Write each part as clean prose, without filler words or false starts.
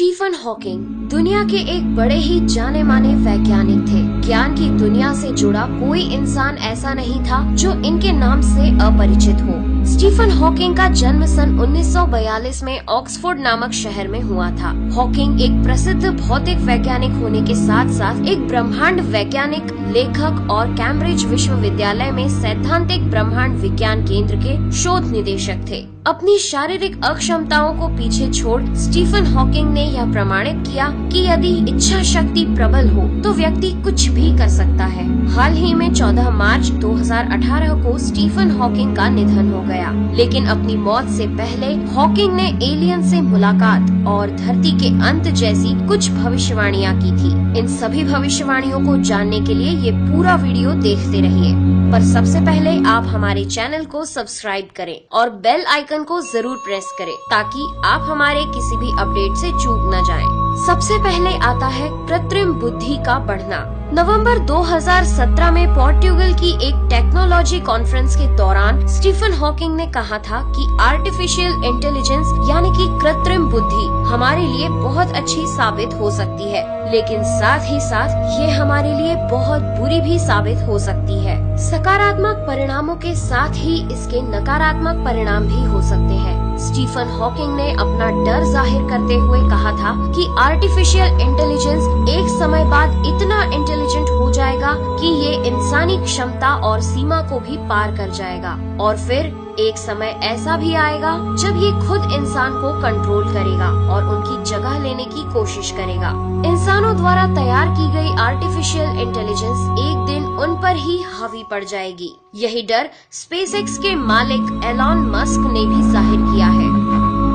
Stephen Hawking दुनिया के एक बड़े ही जाने माने वैज्ञानिक थे। ज्ञान की दुनिया से जुड़ा कोई इंसान ऐसा नहीं था जो इनके नाम से अपरिचित हो। स्टीफन हॉकिंग का जन्म सन 1942 में ऑक्सफोर्ड नामक शहर में हुआ था। हॉकिंग एक प्रसिद्ध भौतिक वैज्ञानिक होने के साथ साथ एक ब्रह्मांड वैज्ञानिक, लेखक और कैम्ब्रिज विश्वविद्यालय में सैद्धांतिक ब्रह्मांड विज्ञान केंद्र के शोध निदेशक थे। अपनी शारीरिक अक्षमताओं को पीछे छोड़ स्टीफन हॉकिंग ने यह प्रमाणित किया कि यदि इच्छा शक्ति प्रबल हो तो व्यक्ति कुछ भी कर सकता है। हाल ही में 14 मार्च 2018 को स्टीफन हॉकिंग का निधन हो गया, लेकिन अपनी मौत से पहले हॉकिंग ने एलियन से मुलाकात और धरती के अंत जैसी कुछ भविष्यवाणियां की थी। इन सभी भविष्यवाणियों को जानने के लिए ये पूरा वीडियो देखते रहिए, पर सबसे पहले आप हमारे चैनल को सब्सक्राइब करें और बेल आइकन को जरूर प्रेस करें ताकि आप हमारे किसी भी अपडेट से चूक न जाएं। सबसे पहले आता है कृत्रिम बुद्धि का बढ़ना। नवंबर 2017 में पोर्टुगल की एक टेक्नोलॉजी कॉन्फ्रेंस के दौरान स्टीफन हॉकिंग ने कहा था कि आर्टिफिशियल इंटेलिजेंस यानी कि कृत्रिम बुद्धि हमारे लिए बहुत अच्छी साबित हो सकती है, लेकिन साथ ही साथ ये हमारे लिए बहुत बुरी भी साबित हो सकती है। सकारात्मक परिणामों के साथ ही इसके नकारात्मक परिणाम भी हो सकते हैं। स्टीफन हॉकिंग ने अपना डर जाहिर करते हुए कहा था कि आर्टिफिशियल इंटेलिजेंस एक समय बाद इतना इंटेलिजेंट हो जाएगा कि ये इंसानी क्षमता और सीमा को भी पार कर जाएगा, और फिर एक समय ऐसा भी आएगा जब ये खुद इंसान को कंट्रोल करेगा और उनकी जगह लेने की कोशिश करेगा। इंसानों द्वारा तैयार की गई आर्टिफिशियल इंटेलिजेंस एक दिन उन पर ही हावी पड़ जाएगी। यही डर स्पेसएक्स के मालिक एलॉन मस्क ने भी जाहिर किया है।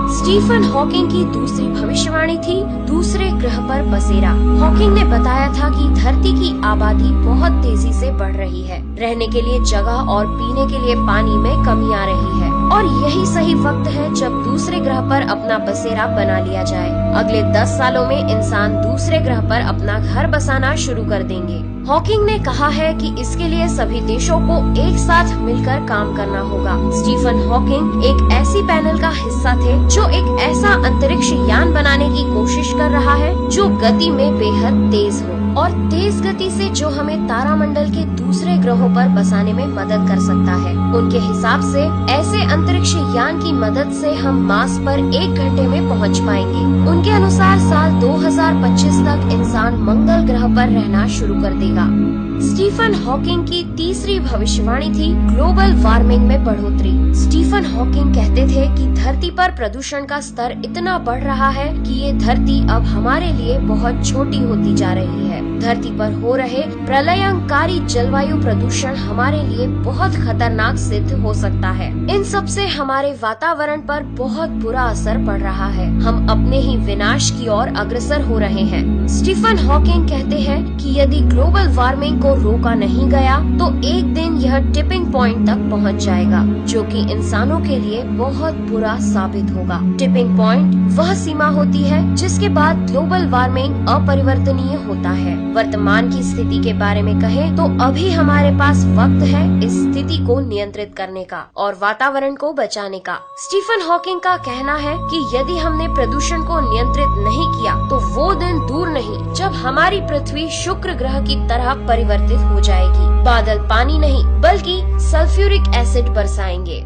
स्टीफन हॉकिंग की दूसरी भविष्यवाणी थी दूसरे ग्रह पर बसेरा। हॉकिंग ने बताया था कि धरती की आबादी बहुत तेजी से बढ़ रही है, रहने के लिए जगह और पीने के लिए पानी में कमी आ रही है, और यही सही वक्त है जब दूसरे ग्रह पर अपना बसेरा बना लिया जाए। अगले 10 सालों में इंसान दूसरे ग्रह पर अपना घर बसाना शुरू कर देंगे। हॉकिंग ने कहा है कि इसके लिए सभी देशों को एक साथ मिलकर काम करना होगा। स्टीफन हॉकिंग एक ऐसी पैनल का हिस्सा थे जो एक ऐसा अंतरिक्ष यान बनाने की कोशिश कर रहा है जो गति में बेहद तेज हो और तेज गति से जो हमें तारामंडल के दूसरे ग्रहों पर बसाने में मदद कर सकता है। उनके हिसाब से ऐसे अंतरिक्ष यान की मदद से हम मार्स पर 1 घंटे में पहुंच पाएंगे। उनके अनुसार साल 2025 तक इंसान मंगल ग्रह पर रहना शुरू कर देगा। स्टीफन हॉकिंग की तीसरी भविष्यवाणी थी ग्लोबल वार्मिंग में बढ़ोतरी। स्टीफन हॉकिंग कहते थे कि धरती पर प्रदूषण का स्तर इतना बढ़ रहा है कि ये धरती अब हमारे लिए बहुत छोटी होती जा रही है। धरती पर हो रहे प्रलयंकारी जलवायु प्रदूषण हमारे लिए बहुत खतरनाक सिद्ध हो सकता है। इन सब से हमारे वातावरण पर बहुत बुरा असर पड़ रहा है। हम अपने ही विनाश की ओर अग्रसर हो रहे हैं। स्टीफन हॉकिंग कहते हैं कि यदि ग्लोबल वार्मिंग को रोका नहीं गया तो एक दिन यह टिपिंग पॉइंट तक पहुंच जाएगा, जो कि इंसानों के लिए बहुत बुरा साबित होगा। टिपिंग पॉइंट वह सीमा होती है जिसके बाद ग्लोबल वार्मिंग अपरिवर्तनीय होता है। वर्तमान की स्थिति के बारे में कहें तो अभी हमारे पास वक्त है इस स्थिति को नियंत्रित करने का और वातावरण को बचाने का। स्टीफन हॉकिंग का कहना है कि यदि हमने प्रदूषण को नियंत्रित नहीं किया तो वो दिन दूर नहीं जब हमारी पृथ्वी शुक्र ग्रह की तरह परिवर्तित हो जाएगी। बादल पानी नहीं बल्कि सल्फ्यूरिक एसिड बरसाएंगे।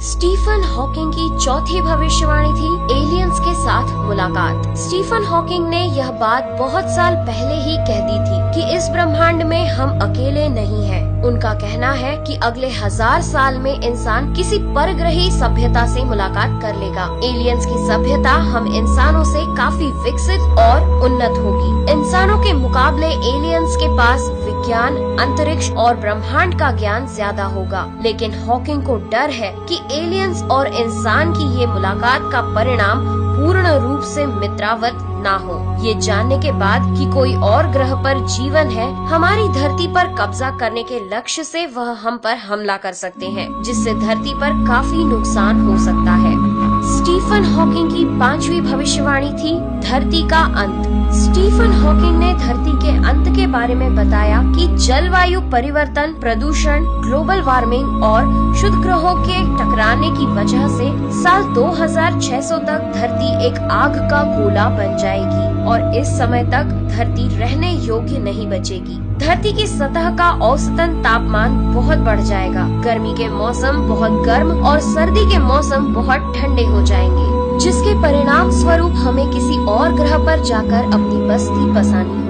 स्टीफन हॉकिंग की चौथी भविष्यवाणी थी एलियंस के साथ मुलाकात। स्टीफन हॉकिंग ने यह बात बहुत साल पहले ही कह दी थी कि इस ब्रह्मांड में हम अकेले नहीं हैं। उनका कहना है कि अगले 1000 साल में इंसान किसी परग्रही सभ्यता से मुलाकात कर लेगा। एलियंस की सभ्यता हम इंसानों से काफी विकसित और उन्नत होगी। इंसानों के मुकाबले एलियंस के पास विज्ञान, अंतरिक्ष और ब्रह्मांड का ज्ञान ज्यादा होगा, लेकिन हॉकिंग को डर है कि एलियंस और इंसान की ये मुलाकात का परिणाम पूर्ण रूप से मित्रवत ना हो। ये जानने के बाद कि कोई और ग्रह पर जीवन है, हमारी धरती पर कब्जा करने के लक्ष्य से वह हम पर हमला कर सकते हैं, जिससे धरती पर काफी नुकसान हो सकता है। स्टीफन हॉकिंग की 5वीं भविष्यवाणी थी धरती का अंत। स्टीफन हॉकिंग ने धरती के अंत के बारे में बताया कि जलवायु परिवर्तन, प्रदूषण, ग्लोबल वार्मिंग और शुद्ध ग्रहों के टकराने की वजह से साल 2600 तक धरती एक आग का गोला बन जाएगी और इस समय तक धरती रहने योग्य नहीं बचेगी। धरती की सतह का औसतन तापमान बहुत बढ़ जाएगा। गर्मी के मौसम बहुत गर्म और सर्दी के मौसम बहुत ठंडे हो जाएंगे, जिसके परिणाम स्वरूप हमें किसी और ग्रह पर जाकर अपनी बस्ती बसानी होगी।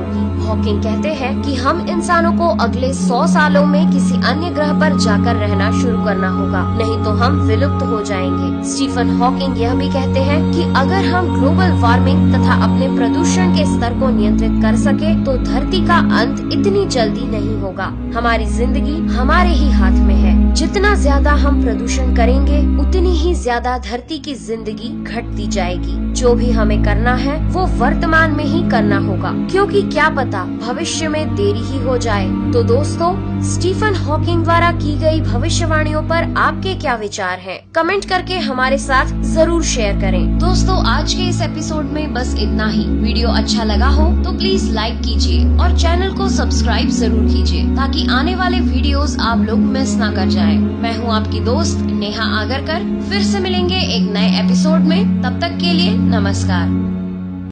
हॉकिंग कहते हैं कि हम इंसानों को अगले 100 सालों में किसी अन्य ग्रह पर जाकर रहना शुरू करना होगा, नहीं तो हम विलुप्त हो जाएंगे। स्टीफन हॉकिंग यह भी कहते हैं कि अगर हम ग्लोबल वार्मिंग तथा अपने प्रदूषण के स्तर को नियंत्रित कर सके तो धरती का अंत इतनी जल्दी नहीं होगा। हमारी जिंदगी हमारे ही हाथ में है। जितना ज्यादा हम प्रदूषण करेंगे उतनी ही ज्यादा धरती की जिंदगी घटती जाएगी। जो भी हमें करना है वो वर्तमान में ही करना होगा, क्योंकि क्या पता भविष्य में देरी ही हो जाए। तो दोस्तों, स्टीफन हॉकिंग द्वारा की गई भविष्यवाणियों पर आपके क्या विचार हैं? कमेंट करके हमारे साथ जरूर शेयर करें। दोस्तों, आज के इस एपिसोड में बस इतना ही। वीडियो अच्छा लगा हो तो प्लीज लाइक कीजिए और चैनल को सब्सक्राइब जरूर कीजिए ताकि आने वाले वीडियोस आप लोग मिस ना कर जाएं। मैं हूँ आपकी दोस्त नेहा आगरकर। फिर से मिलेंगे एक नए एपिसोड में। तब तक के लिए नमस्कार।